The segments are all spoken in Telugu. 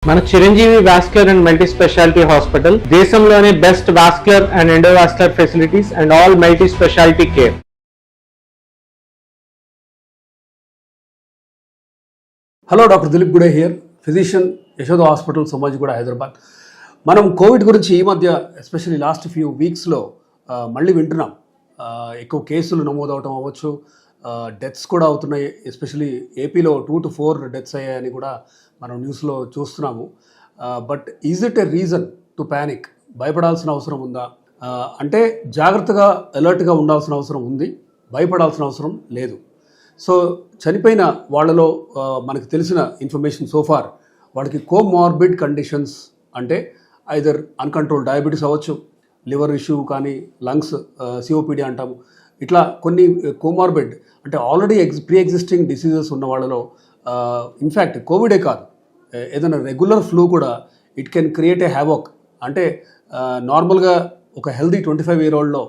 మన Chiranjeevi vascular and multi speciality hospital దేశంలోనే best vascular and endovascular facilities and all multi speciality care. Hello, doctor Dileep Gude here, physician, Yashoda hospital, Somajiguda, Hyderabad. మనం కోవిడ్ గురించి ఈ మధ్య ఎస్పెషల్లీ లాస్ట్ ఫ్యూ వీక్స్లో మళ్ళీ వింటున్నాం. ఎక్కువ కేసులు నమోదవటం అవ్వచ్చు, డెత్స్ కూడా అవుతున్నాయి. ఎస్పెషల్లీ ఏపీలో 2 to 4 డెత్స్ అయ్యాయని కూడా మనం న్యూస్లో చూస్తున్నాము. But is it a reason to panic? భయపడాల్సిన అవసరం ఉందా? అంటే జాగ్రత్తగా అలర్ట్గా ఉండాల్సిన అవసరం ఉంది, భయపడాల్సిన అవసరం లేదు. సో చనిపోయిన వాళ్ళలో మనకు తెలిసిన ఇన్ఫర్మేషన్ సోఫార్ వాళ్ళకి కోమార్బిడ్ కండిషన్స్ అంటే ఐదర్ అన్కంట్రోల్ డయాబెటీస్ అవ్వచ్చు, లివర్ ఇష్యూ కానీ, లంగ్స్ సిఓపిడి అంటాము. ఇట్లా కొన్ని కోమార్బిడ్ అంటే ఆల్రెడీ ప్రీ ఎగ్జిస్టింగ్ డిసీజెస్ ఉన్న వాళ్ళలో ఇన్ఫ్యాక్ట్ కోవిడే కాదు, ఏదైనా రెగ్యులర్ ఫ్లూ కూడా ఇట్ కెన్ క్రియేట్ ఏ హ్యావోక్. అంటే నార్మల్గా ఒక హెల్దీ 25-year-oldలో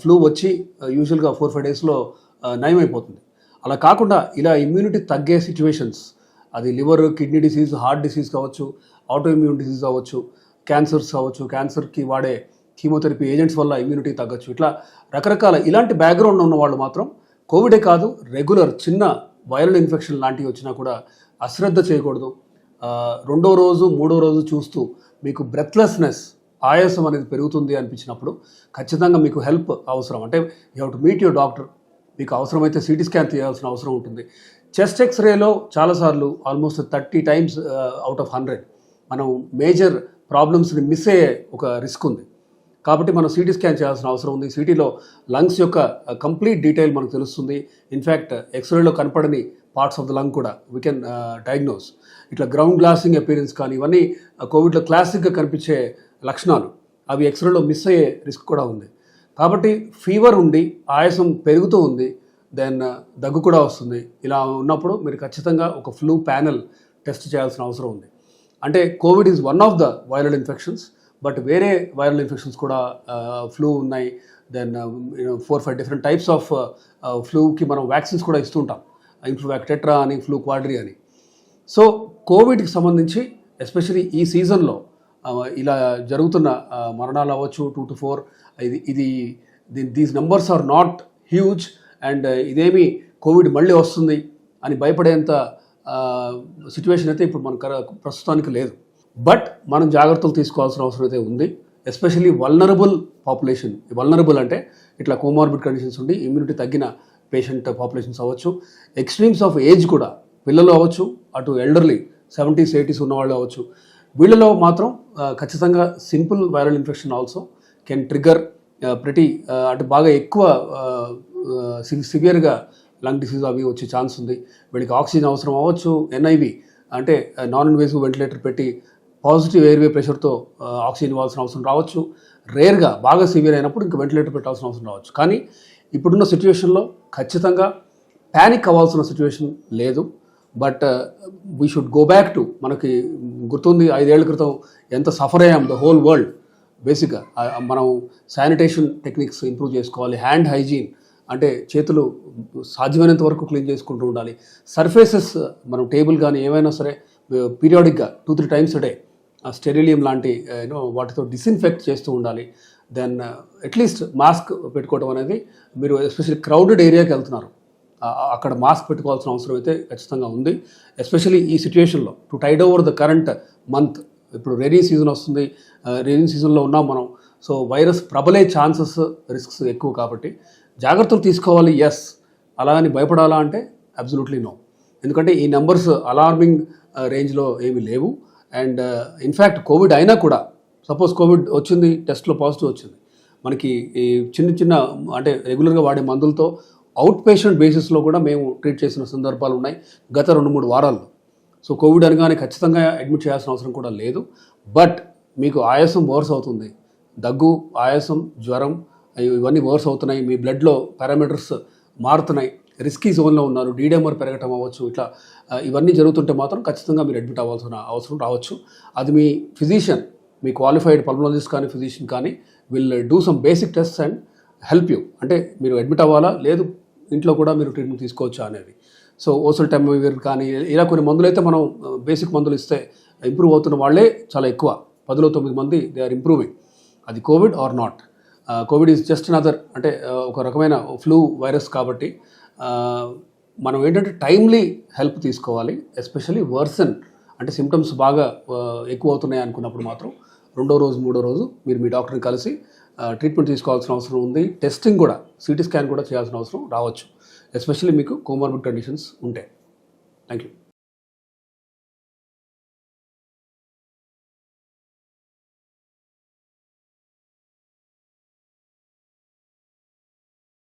ఫ్లూ వచ్చి యూజువల్గా 4-5 డేస్లో నయమైపోతుంది. అలా కాకుండా ఇలా ఇమ్యూనిటీ తగ్గే సిచ్యువేషన్స్, అది liver, kidney disease, heart disease కావచ్చు, ఆటో ఇమ్యూన్ డిసీజ్ అవ్వచ్చు, క్యాన్సర్స్ అవ్వచ్చు, క్యాన్సర్కి వాడే కీమోథెరపీ ఏజెంట్స్ వల్ల ఇమ్యూనిటీ తగ్గచ్చు. ఇట్లా రకరకాల ఇలాంటి బ్యాక్గ్రౌండ్ ఉన్న వాళ్ళు మాత్రం కోవిడే కాదు, రెగ్యులర్ చిన్న వైరల్ ఇన్ఫెక్షన్ లాంటివి వచ్చినా కూడా అశ్రద్ధ చేయకూడదు. 2వ రోజు 3వ రోజు చూస్తూ మీకు బ్రెత్లెస్నెస్, ఆయాసం అనేది పెరుగుతుంది అనిపించినప్పుడు ఖచ్చితంగా మీకు హెల్ప్ అవసరం. అంటే you have to meet your doctor. మీకు అవసరమైతే సిటీ స్కాన్ తీయాల్సిన అవసరం ఉంటుంది. చెస్ట్ ఎక్స్రేలో చాలాసార్లు ఆల్మోస్ట్ 30 times out of 100 మనం మేజర్ ప్రాబ్లమ్స్ని మిస్ అయ్యే ఒక రిస్క్ ఉంది. కాబట్టి మనం సిటీ స్కాన్ చేయాల్సిన అవసరం ఉంది. సిటీలో లంగ్స్ యొక్క కంప్లీట్ డీటెయిల్ మనకు తెలుస్తుంది. ఇన్ఫ్యాక్ట్ ఎక్స్రేలో కనపడని పార్ట్స్ ఆఫ్ ద లంగ్ కూడా వీ కెన్ డయాగ్నోస్. ఇట్లా గ్రౌండ్ గ్లాసింగ్ అపీరెన్స్ కానీ ఇవన్నీ కోవిడ్లో క్లాసిక్గా కనిపించే లక్షణాలు, అవి ఎక్స్రేలో మిస్ అయ్యే రిస్క్ కూడా ఉంది. కాబట్టి ఫీవర్ ఉండి ఆయాసం పెరుగుతూ ఉంది, దెన్ దగ్గు కూడా వస్తుంది. ఇలా ఉన్నప్పుడు మీరు ఖచ్చితంగా ఒక ఫ్లూ ప్యానెల్ టెస్ట్ చేయాల్సిన అవసరం ఉంది. అంటే Covid is one of the viral infections, but వేరే వైరల్ ఇన్ఫెక్షన్స్ కూడా ఫ్లూ ఉన్నాయి. దెన్ 4-5 different టైప్స్ ఆఫ్ ఫ్లూకి మనం వ్యాక్సిన్స్ కూడా ఇస్తుంటాం, ఇన్ఫ్లువాక్ టెట్రా అని, ఫ్లూ క్వాడ్రీ అని. సో కోవిడ్కి సంబంధించి ఎస్పెషలీ ఈ సీజన్లో ఇలా జరుగుతున్న మరణాలు అవ్వచ్చు 2 to 4, these numbers are not huge. And ఇదేమి కోవిడ్ మళ్ళీ వస్తుంది అని భయపడేంత సిచ్యువేషన్ అయితే ఇప్పుడు మనకు ప్రస్తుతానికి లేదు. బట్ మనం జాగ్రత్తలు తీసుకోవాల్సిన అవసరం అయితే ఉంది. Especially vulnerable population. వల్నరబుల్ అంటే ఇట్లా కోమార్బిడ్ కండిషన్స్ ఉండి ఇమ్యూనిటీ తగ్గిన పేషెంట్ పాపులేషన్స్ అవ్వచ్చు, ఎక్స్ట్రీమ్స్ ఆఫ్ ఏజ్ కూడా, పిల్లలు అవ్వచ్చు, అటు ఎల్డర్లీ 70s 80s ఉన్నవాళ్ళు అవ్వచ్చు. వీళ్ళలో మాత్రం ఖచ్చితంగా simple viral infection also can trigger ప్రతి అంటే బాగా ఎక్కువ సివియర్గా లంగ్ డిసీజ్ అవి వచ్చే ఛాన్స్ ఉంది. వీళ్ళకి ఆక్సిజన్ అవసరం అవ్వచ్చు, ఎన్ఐవి అంటే నాన్ ఇన్వేసివ్ వెంటిలేటర్ పెట్టి పాజిటివ్ ఎయిర్వే ప్రెషర్తో ఆక్సిజన్ ఇవ్వాల్సిన అవసరం రావచ్చు. రేర్గా బాగా సివియర్ అయినప్పుడు ఇంకా వెంటిలేటర్ పెట్టాల్సిన అవసరం రావచ్చు. కానీ ఇప్పుడున్న సిచ్యువేషన్లో ఖచ్చితంగా ప్యానిక్ అవ్వాల్సిన సిచ్యువేషన్ లేదు. But we should go back to, మనకి గుర్తుంది 5 ఏళ్ల క్రితం ఎంత సఫర్ అయ్యాం ద హోల్ వరల్డ్. బేసిక్గా మనం శానిటేషన్ టెక్నిక్స్ ఇంప్రూవ్ చేసుకోవాలి. హ్యాండ్ హైజీన్ అంటే చేతులు సాధ్యమైనంత వరకు క్లీన్ చేసుకుంటూ ఉండాలి. సర్ఫేసెస్ మనం టేబుల్ కానీ ఏమైనా సరే పీరియాడిక్గా 2-3 times a day స్టెరిలియం లాంటి వాటితో డిస్ఇన్ఫెక్ట్ చేస్తూ ఉండాలి. దెన్ అట్లీస్ట్ మాస్క్ పెట్టుకోవడం అనేది, మీరు ఎస్పెషల్లీ క్రౌడెడ్ ఏరియాకి వెళ్తున్నారు, అక్కడ మాస్క్ పెట్టుకోవాల్సిన అవసరం అయితే ఖచ్చితంగా ఉంది. ఎస్పెషల్లీ ఈ సిచ్యువేషన్లో to tide over the current month. ఇప్పుడు రెయినీ సీజన్ వస్తుంది, రెయినీ సీజన్లో ఉన్నాం మనం. సో వైరస్ ప్రబలే ఛాన్సెస్, రిస్క్స్ ఎక్కువ. కాబట్టి జాగ్రత్తలు తీసుకోవాలి. ఎస్, అలా అని భయపడాలా అంటే అబ్సల్యూట్లీ నో. ఎందుకంటే ఈ నెంబర్స్ అలార్మింగ్ రేంజ్లో ఏమీ లేవు. అండ్ ఇన్ఫ్యాక్ట్ కోవిడ్ అయినా కూడా, సపోజ్ కోవిడ్ వచ్చింది, టెస్ట్లో పాజిటివ్ వచ్చింది, మనకి ఈ చిన్న అంటే రెగ్యులర్గా వాడే మందులతో అవుట్ పేషెంట్ బేసిస్లో కూడా మేము ట్రీట్ చేసిన సందర్భాలు ఉన్నాయి గత 2-3 వారాల్లో. సో కోవిడ్ అనగానే ఖచ్చితంగా అడ్మిట్ చేయాల్సిన అవసరం కూడా లేదు. బట్ మీకు ఆయాసం వర్స్ అవుతుంది, దగ్గు, ఆయాసం, జ్వరం ఇవన్నీ వర్స్ అవుతున్నాయి, మీ బ్లడ్లో పారామీటర్స్ మారుతున్నాయి, రిస్కీ జోన్లో ఉన్నారు, డీడెమర్ పెరగటం అవ్వచ్చు, ఇట్లా ఇవన్నీ జరుగుతుంటే మాత్రం ఖచ్చితంగా మీరు అడ్మిట్ అవ్వాల్సిన అవసరం రావచ్చు. అది మీ ఫిజిషియన్, మీ క్వాలిఫైడ్ పల్మనాలజిస్ట్ కానీ ఫిజిషియన్ కానీ will do some basic tests and help you. అంటే మీరు అడ్మిట్ అవ్వాలా, లేదు ఇంట్లో కూడా మీరు ట్రీట్మెంట్ తీసుకోవచ్చా అనేది. సో ఓసల్టెమివిర్ కానీ ఇలా కొన్ని మందులు అయితే మనం బేసిక్ మందులు ఇస్తే ఇంప్రూవ్ అవుతున్న వాళ్ళే చాలా ఎక్కువ. 10లో 9 మంది దే ఆర్ ఇంప్రూవింగ్. అది Covid or not. Covid is just another, అంటే ఒక రకమైన ఫ్లూ వైరస్ కాబట్టి మనం ఏంటంటే టైమ్లీ హెల్ప్ తీసుకోవాలి. ఎస్పెషల్లీ వర్సన్ అంటే సిమ్టమ్స్ బాగా ఎక్కువ అవుతున్నాయి అనుకున్నప్పుడు మాత్రం 2వ రోజు 3వ రోజు మీరు మీ డాక్టర్ని కలిసి ట్రీట్మెంట్ తీసుకోవాల్సిన అవసరం ఉంది. టెస్టింగ్ కూడా, సిటీ స్కాన్ కూడా చేయాల్సిన అవసరం రావచ్చు, ఎస్పెషల్లీ మీకు కోమార్బిడ్ కండిషన్స్ ఉంటే. Thank you.